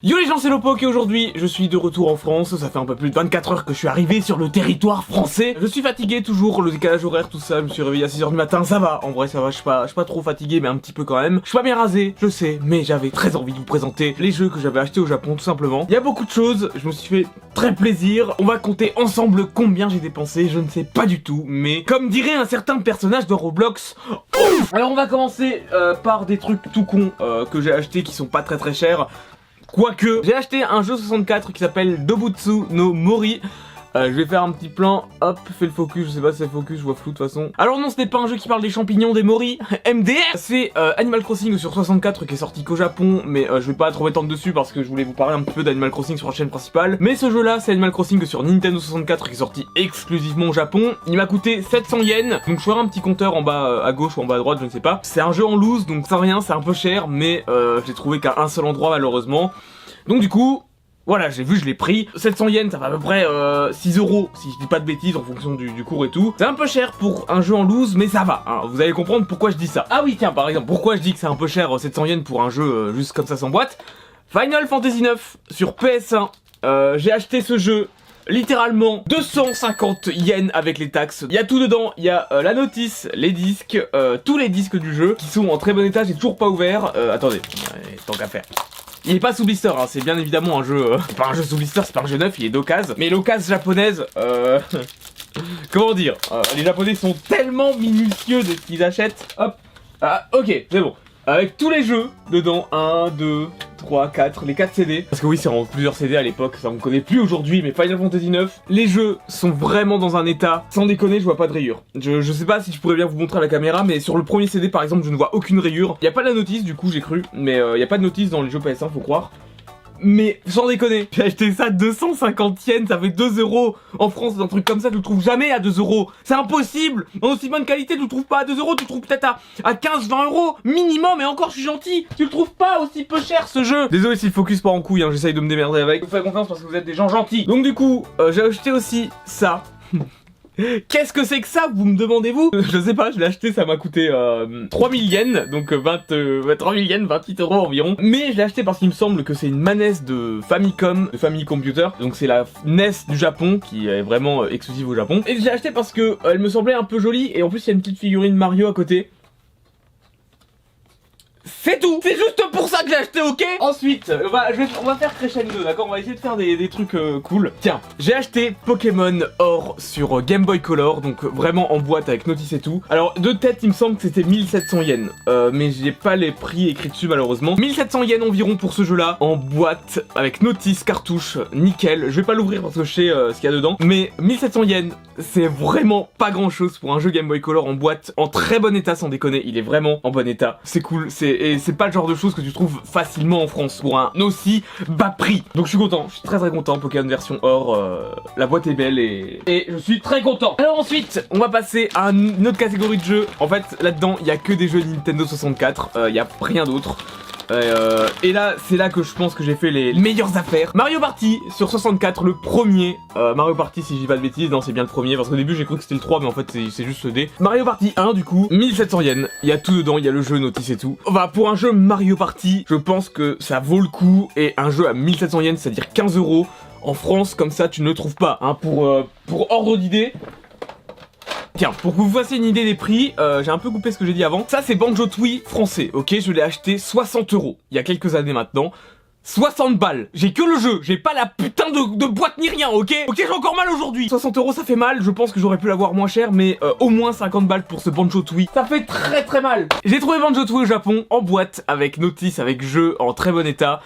Yo les gens, c'est Lopok et aujourd'hui je suis de retour en France. Ça fait un peu plus de 24 heures que je suis arrivé sur le territoire français. Je suis fatigué toujours, le décalage horaire, tout ça. Je me suis réveillé à 6h du matin, ça va, en vrai ça va, je suis pas trop fatigué mais un petit peu quand même. Je suis pas bien rasé, je sais, mais j'avais très envie de vous présenter les jeux que j'avais achetés au Japon tout simplement. Il y a beaucoup de choses, je me suis fait très plaisir. On va compter ensemble combien j'ai dépensé, je ne sais pas du tout. Mais comme dirait un certain personnage de Roblox, alors on va commencer par des trucs tout cons que j'ai achetés qui sont pas très chers. Quoique, j'ai acheté un jeu 64 qui s'appelle Dobutsu no Mori. Je vais faire un petit plan, hop, fais le focus, je sais pas si c'est le focus, je vois flou de toute façon. Alors non, ce n'est pas un jeu qui parle des champignons, des moris, MDR. C'est Animal Crossing sur 64 qui est sorti qu'au Japon, mais je vais pas trop m'étendre dessus parce que je voulais vous parler un petit peu d'Animal Crossing sur la chaîne principale. Mais ce jeu là, c'est Animal Crossing sur Nintendo 64 qui est sorti exclusivement au Japon. Il m'a coûté 700 yens, donc je ferai un petit compteur en bas à gauche ou en bas à droite, je ne sais pas. C'est un jeu en loose, donc sans rien, c'est un peu cher, mais je l'ai trouvé qu'à un seul endroit malheureusement. Donc du coup... voilà, j'ai vu, je l'ai pris. 700 yens, ça fait à peu près 6 euros, si je dis pas de bêtises, en fonction du cours et tout. C'est un peu cher pour un jeu en loose, mais ça va, hein. Vous allez comprendre pourquoi je dis ça. Ah oui, tiens, par exemple, pourquoi je dis que c'est un peu cher 700 yens pour un jeu juste comme ça sans boîte. Final Fantasy 9 sur PS1. J'ai acheté ce jeu littéralement 250 yens avec les taxes. Il y a tout dedans, il y a la notice, les disques, tous les disques du jeu qui sont en très bon état, j'ai toujours pas ouvert. Attendez, tant qu'à faire. Il est pas sous blister, hein, c'est bien évidemment un jeu... c'est pas un jeu sous blister, c'est pas un jeu neuf, il est d'occasion. Mais l'occasion japonaise, comment dire, les japonais sont tellement minutieux de ce qu'ils achètent. Hop, ah, ok, c'est bon. Avec tous les jeux dedans, 1, 2, 3, 4, les 4 CD. Parce que oui, c'est en plusieurs CD à l'époque, ça on connaît plus aujourd'hui, mais Final Fantasy 9, les jeux sont vraiment dans un état, sans déconner, je vois pas de rayures. Je sais pas si je pourrais bien vous montrer à la caméra, mais sur le premier CD par exemple, je ne vois aucune rayure. Il y a pas de la notice, du coup j'ai cru, mais il y a pas de notice dans les jeux PS1, faut croire. Mais sans déconner, j'ai acheté ça 250 yens, ça fait 2 euros. En France, un truc comme ça, tu le trouves jamais à 2 euros. C'est impossible. En aussi bonne qualité, tu le trouves pas à 2 euros, tu le trouves peut-être à 15-20 euros minimum, et encore je suis gentil. Tu le trouves pas aussi peu cher ce jeu. Désolé si le focus pas en couille, hein, j'essaye de me démerder avec. Je vous fais confiance parce que vous êtes des gens gentils. Donc du coup, j'ai acheté aussi ça. Qu'est-ce que c'est que ça, vous me demandez-vous? Je sais pas, je l'ai acheté, ça m'a coûté 3000 yens, donc 3000 yens, 28 euros environ. Mais je l'ai acheté parce qu'il me semble que c'est une manette de Famicom, de Family Computer. Donc c'est la NES du Japon, qui est vraiment exclusive au Japon. Et je l'ai acheté parce que elle me semblait un peu jolie, et en plus il y a une petite figurine Mario à côté. C'est tout. C'est juste pour ça que j'ai acheté, ok. Ensuite, on va faire crescendo, d'accord. On va essayer de faire des trucs cool. Tiens, j'ai acheté Pokémon Or sur Game Boy Color, donc vraiment en boîte avec notice et tout. Alors de tête, il me semble que c'était 1700 yens, mais j'ai pas les prix écrits dessus malheureusement. 1700 yens environ pour ce jeu-là, en boîte avec notice, cartouche, nickel. Je vais pas l'ouvrir parce que je sais ce qu'il y a dedans, mais 1700 yens, c'est vraiment pas grand-chose pour un jeu Game Boy Color en boîte, en très bon état sans déconner. Il est vraiment en bon état. C'est cool, et c'est pas le genre de choses que tu trouves facilement en France pour un aussi bas prix. Donc je suis content, je suis très content. Pokémon version or, la boîte est belle et je suis très content. Alors ensuite, on va passer à une autre catégorie de jeux. En fait, là-dedans, il y a que des jeux Nintendo 64, il y a rien d'autre. Et là, c'est là que je pense que j'ai fait les meilleures affaires. Mario Party sur 64, le premier. Mario Party, si je dis pas de bêtises, non, c'est bien le premier. Parce qu'au début, j'ai cru que c'était le 3, mais en fait, c'est juste le D. Mario Party 1, du coup, 1700 yens. Il y a tout dedans, il y a le jeu, notice et tout. Enfin, pour un jeu Mario Party, je pense que ça vaut le coup. Et un jeu à 1700 yens, c'est-à-dire 15 euros. En France, comme ça, tu ne le trouves pas. Hein, pour ordre d'idée. Tiens, pour que vous fassiez une idée des prix, j'ai un peu coupé ce que j'ai dit avant. Ça, c'est Banjo-Tooie français, ok? Je l'ai acheté 60 euros, il y a quelques années maintenant. 60 balles, j'ai que le jeu, j'ai pas la putain de boîte ni rien, ok? Ok, j'ai encore mal aujourd'hui. 60 euros, ça fait mal, je pense que j'aurais pu l'avoir moins cher, mais au moins 50 balles pour ce Banjo-Tooie. Ça fait très mal. J'ai trouvé Banjo-Tooie au Japon, en boîte, avec notice, avec jeu, en très bon état.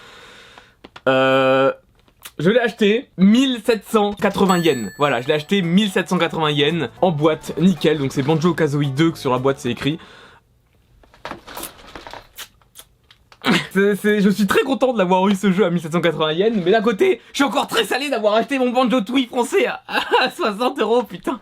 Je l'ai acheté 1780 yens. Voilà, je l'ai acheté 1780 yens en boîte, nickel. Donc c'est Banjo-Kazooie 2 que sur la boîte c'est écrit. Je suis très content de l'avoir eu ce jeu à 1780 yens, mais d'un côté, je suis encore très salé d'avoir acheté mon Banjo-Tooie français à 60 euros, putain.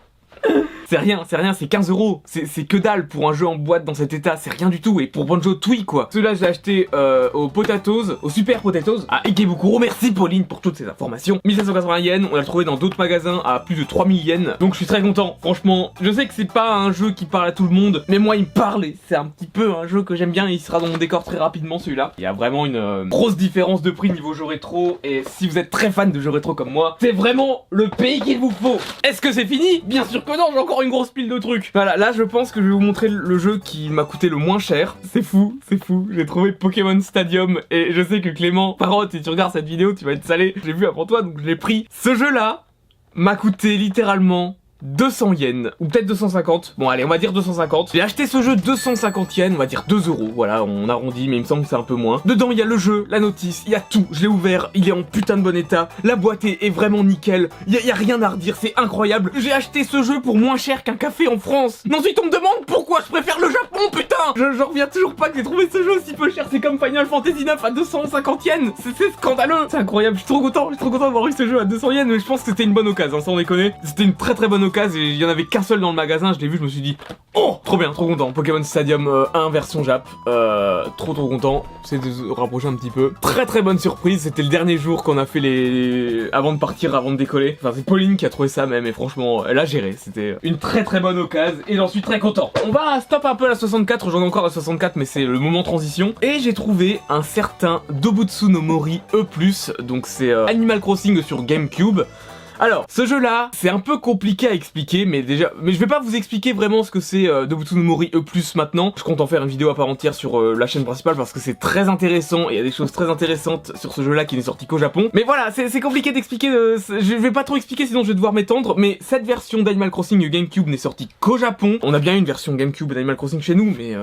c'est rien, c'est 15 €. C'est que dalle pour un jeu en boîte dans cet état, c'est rien du tout. Et pour Banjo Tooie quoi. Celui-là je l'ai acheté au Potatoes, au Super Potatoes, à Ikebukuro. Merci Pauline pour toutes ces informations. 1780 yens, on l'a trouvé dans d'autres magasins à plus de 3000 yens. Donc je suis très content, franchement. Je sais que c'est pas un jeu qui parle à tout le monde, mais moi il me parle et c'est un petit peu un jeu que j'aime bien. Il sera dans mon décor très rapidement celui-là. Il y a vraiment une grosse différence de prix niveau jeu rétro. Et si vous êtes très fan de jeux rétro comme moi, c'est vraiment le pays qu'il vous faut. Est-ce que c'est fini? Bien sûr que non, j'ai encore une grosse pile de trucs. Voilà, là je pense que je vais vous montrer le jeu qui m'a coûté le moins cher. C'est fou, c'est fou. J'ai trouvé Pokémon Stadium et je sais que Clément, Parotte, si tu regardes cette vidéo, tu vas être salé. J'ai vu avant toi, donc je l'ai pris. Ce jeu-là m'a coûté littéralement 200 yens, ou peut-être 250, bon allez on va dire 250. J'ai acheté ce jeu 250 yens, on va dire 2 €, voilà on arrondit mais il me semble que c'est un peu moins. Dedans il y a le jeu, la notice, il y a tout, je l'ai ouvert, il est en putain de bon état, la boîte est vraiment nickel, il y a rien à redire, c'est incroyable. J'ai acheté ce jeu pour moins cher qu'un café en France. Ensuite on me demande pourquoi je préfère le Japon, putain. Je reviens toujours pas que j'ai trouvé ce jeu aussi peu cher, c'est comme Final Fantasy 9 à 250 yens, c'est scandaleux, c'est incroyable, je suis trop content d'avoir eu ce jeu à 200 yens, mais je pense que c'était une bonne occasion, sans déconner. C'était une très bonne occasion et il y en avait qu'un seul dans le magasin, je l'ai vu, je me suis dit oh trop bien, trop content. Pokémon Stadium 1 version Jap, trop content, c'est de se rapprocher un petit peu. Très bonne surprise, c'était le dernier jour qu'on a fait avant de partir, avant de décoller. Enfin c'est Pauline qui a trouvé ça même et franchement elle a géré, c'était une très bonne occasion et j'en suis très content. On va stop un peu à la 64, j'en ai encore la 64 mais c'est le moment transition. Et j'ai trouvé un certain Dobutsu no Mori E+, donc c'est Animal Crossing sur GameCube. Alors, ce jeu-là, c'est un peu compliqué à expliquer, mais je vais pas vous expliquer vraiment ce que c'est Dobutsu no Mori E+, maintenant. Je compte en faire une vidéo à part entière sur la chaîne principale parce que c'est très intéressant et il y a des choses très intéressantes sur ce jeu-là qui n'est sorti qu'au Japon. Mais voilà, c'est compliqué d'expliquer, je vais pas trop expliquer sinon je vais devoir m'étendre, mais cette version d'Animal Crossing GameCube n'est sortie qu'au Japon. On a bien une version GameCube d'Animal Crossing chez nous, mais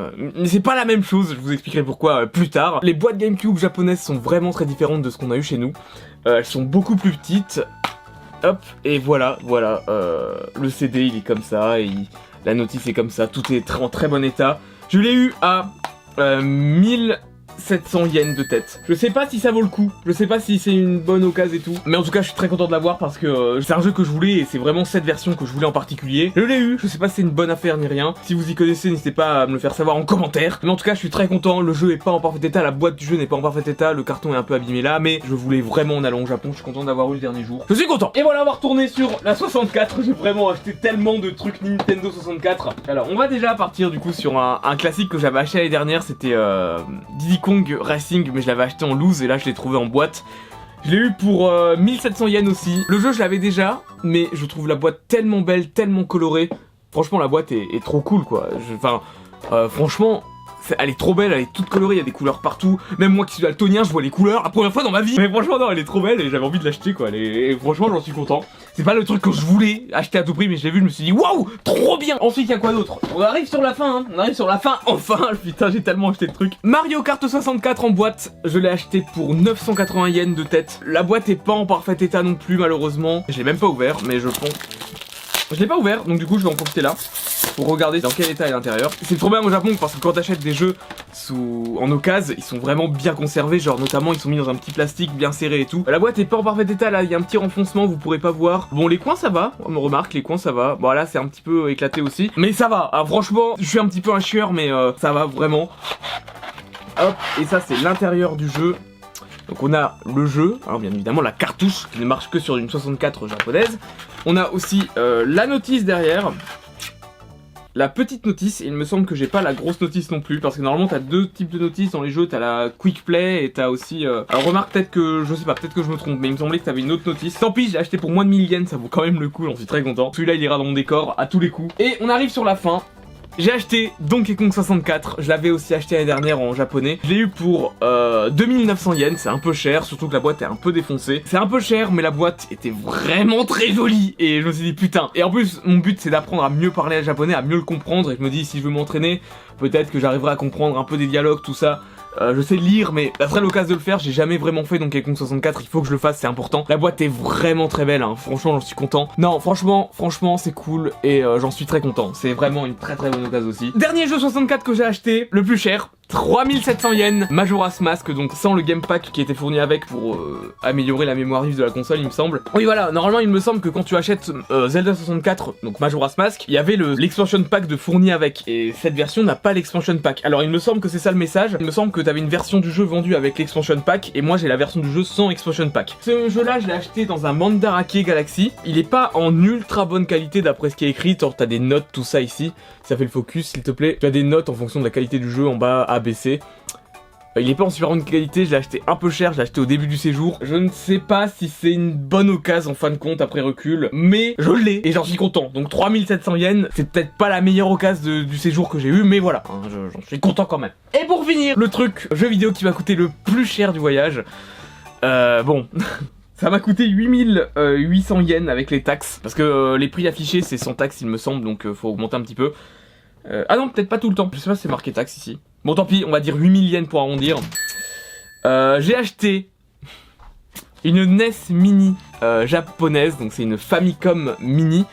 c'est pas la même chose, je vous expliquerai pourquoi plus tard. Les boîtes GameCube japonaises sont vraiment très différentes de ce qu'on a eu chez nous. Elles sont beaucoup plus petites. Hop, et voilà, le CD il est comme ça, et la notice est comme ça, tout est en très bon état. Je l'ai eu à 1700 yens de tête. Je sais pas si ça vaut le coup, je sais pas si c'est une bonne occasion et tout, mais en tout cas je suis très content de l'avoir parce que c'est un jeu que je voulais et c'est vraiment cette version que je voulais en particulier. Je l'ai eu, je sais pas si c'est une bonne affaire ni rien. Si vous y connaissez, n'hésitez pas à me le faire savoir en commentaire. Mais en tout cas je suis très content, le jeu est pas en parfait état, la boîte du jeu n'est pas en parfait état, le carton est un peu abîmé là, mais je voulais vraiment en allant au Japon, je suis content d'avoir eu le dernier jour. Je suis content. Et voilà, on va retourner sur la 64, j'ai vraiment acheté tellement de trucs Nintendo 64. Alors on va déjà partir du coup sur un classique que j'avais acheté l'année dernière, c'était Diddy Kong Racing, mais je l'avais acheté en loose et là je l'ai trouvé en boîte. Je l'ai eu pour 1700 yens aussi. Le jeu je l'avais déjà, mais je trouve la boîte tellement belle, tellement colorée. Franchement la boîte est trop cool quoi. Franchement elle est trop belle, elle est toute colorée, il y a des couleurs partout. Même moi qui suis daltonien, je vois les couleurs la première fois dans ma vie. Mais franchement non, elle est trop belle et j'avais envie de l'acheter quoi. Et franchement j'en suis content. C'est pas le truc que je voulais acheter à tout prix, mais je l'ai vu, je me suis dit waouh, trop bien. Ensuite il y a quoi d'autre? On arrive sur la fin, hein. On arrive sur la fin, enfin. Putain j'ai tellement acheté de trucs. Mario Kart 64 en boîte, je l'ai acheté pour 980 yens de tête. La boîte est pas en parfait état non plus malheureusement. Je l'ai même pas ouvert, mais je pense... Je l'ai pas ouvert, donc du coup je vais en profiter là pour regarder dans quel état est l'intérieur. C'est trop bien au Japon parce que quand t'achètes des jeux en occasion, ils sont vraiment bien conservés, genre notamment ils sont mis dans un petit plastique bien serré et tout. La boîte est pas en parfait état là, il y a un petit renfoncement, vous pourrez pas voir. Bon les coins ça va, on me remarque, les coins ça va. Bon là c'est un petit peu éclaté aussi, mais ça va. Alors, franchement, je suis un petit peu un chieur mais ça va vraiment. Hop, et ça c'est l'intérieur du jeu. Donc on a le jeu, alors bien évidemment la cartouche qui ne marche que sur une 64 japonaise. On a aussi la notice derrière, la petite notice, et il me semble que j'ai pas la grosse notice non plus, parce que normalement t'as deux types de notices dans les jeux, t'as la quick play et t'as aussi... Alors remarque peut-être que, je sais pas, peut-être que je me trompe, mais il me semblait que t'avais une autre notice. Tant pis, j'ai acheté pour moins de 1000 yens, ça vaut quand même le coup, j'en suis très content. Celui-là il ira dans mon décor à tous les coups. Et on arrive sur la fin. J'ai acheté Donkey Kong 64, je l'avais aussi acheté l'année dernière en japonais. Je l'ai eu pour 2900 yens, c'est un peu cher, surtout que la boîte est un peu défoncée. C'est un peu cher, mais la boîte était vraiment très jolie. Et je me suis dit putain. Et en plus, mon but c'est d'apprendre à mieux parler japonais, à mieux le comprendre. Et je me dis si je veux m'entraîner, peut-être que j'arriverai à comprendre un peu des dialogues, tout ça. Je sais lire, mais ça serait l'occasion de le faire. J'ai jamais vraiment fait Donkey Kong 64, il faut que je le fasse, c'est important. La boîte est vraiment très belle, hein. Franchement j'en suis content. Non franchement c'est cool et j'en suis très content. C'est vraiment une très bonne occasion aussi. Dernier jeu 64 que j'ai acheté, le plus cher. 3700 yens, Majora's Mask, donc sans le game pack qui était fourni avec pour améliorer la mémoire vive de la console, il me semble. Oui voilà, normalement il me semble que quand tu achètes Zelda 64, donc Majora's Mask, il y avait l'expansion pack de fourni avec, et cette version n'a pas l'expansion pack. Alors il me semble que c'est ça le message, il me semble que t'avais une version du jeu vendue avec l'expansion pack, et moi j'ai la version du jeu sans expansion pack. Ce jeu là je l'ai acheté dans un Mandarake Galaxy, il est pas en ultra bonne qualité d'après ce qui est écrit, genre t'as des notes, tout ça ici, ça fait le focus s'il te plaît, tu as des notes en fonction de la qualité du jeu en bas, A, B, C. Il est pas en super bonne qualité, je l'ai acheté un peu cher, je l'ai acheté au début du séjour. Je ne sais pas si c'est une bonne occasion en fin de compte après recul, mais je l'ai et j'en suis content. Donc 3700 yens, c'est peut-être pas la meilleure occasion du séjour que j'ai eu, mais voilà, hein, j'en suis content quand même. Et pour finir, le truc jeu vidéo qui m'a coûté le plus cher du voyage, bon... Ça m'a coûté 8800 yens avec les taxes, parce que les prix affichés c'est sans taxes il me semble, donc faut augmenter un petit peu. Ah non, peut-être pas tout le temps, je sais pas si c'est marqué taxe ici. Bon tant pis, on va dire 8000 yens pour arrondir. J'ai acheté une NES mini japonaise, donc c'est une Famicom mini.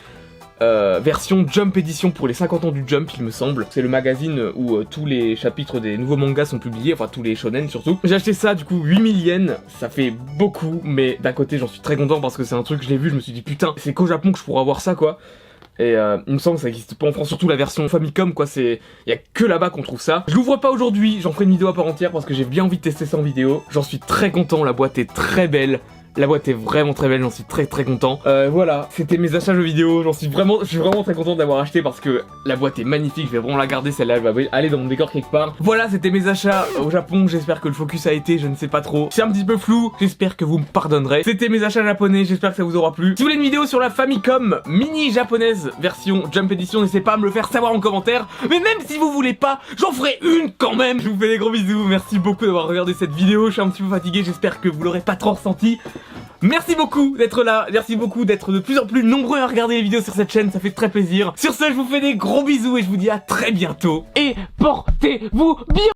Version Jump Edition pour les 50 ans du Jump il me semble. C'est le magazine où tous les chapitres des nouveaux mangas sont publiés, enfin tous les shonen surtout. J'ai acheté ça du coup 8000 yens, ça fait beaucoup, mais d'un côté j'en suis très content parce que c'est un truc que je l'ai vu, je me suis dit putain c'est qu'au Japon que je pourrais avoir ça quoi. Et il me semble que ça existe pas en France, surtout la version Famicom quoi, il y a que là-bas qu'on trouve ça. Je l'ouvre pas aujourd'hui, j'en ferai une vidéo à part entière parce que j'ai bien envie de tester ça en vidéo. J'en suis très content, la boîte est très belle. La boîte est vraiment très belle, j'en suis très content. Voilà, c'était mes achats jeux vidéo, je suis vraiment très content d'avoir acheté parce que la boîte est magnifique, je vais vraiment la garder, celle-là, elle va aller dans mon décor quelque part. Voilà, c'était mes achats au Japon, j'espère que le focus a été, je ne sais pas trop. C'est un petit peu flou, j'espère que vous me pardonnerez. C'était mes achats japonais, j'espère que ça vous aura plu. Si vous voulez une vidéo sur la Famicom mini japonaise version Jump Edition, n'hésitez pas à me le faire savoir en commentaire. Mais même si vous voulez pas, j'en ferai une quand même. Je vous fais des gros bisous, merci beaucoup d'avoir regardé cette vidéo, je suis un petit peu fatigué, j'espère que vous l'aurez pas trop ressenti. Merci beaucoup d'être là, merci beaucoup d'être de plus en plus nombreux à regarder les vidéos sur cette chaîne, ça fait très plaisir. Sur ce, je vous fais des gros bisous et je vous dis à très bientôt. Et portez-vous bien.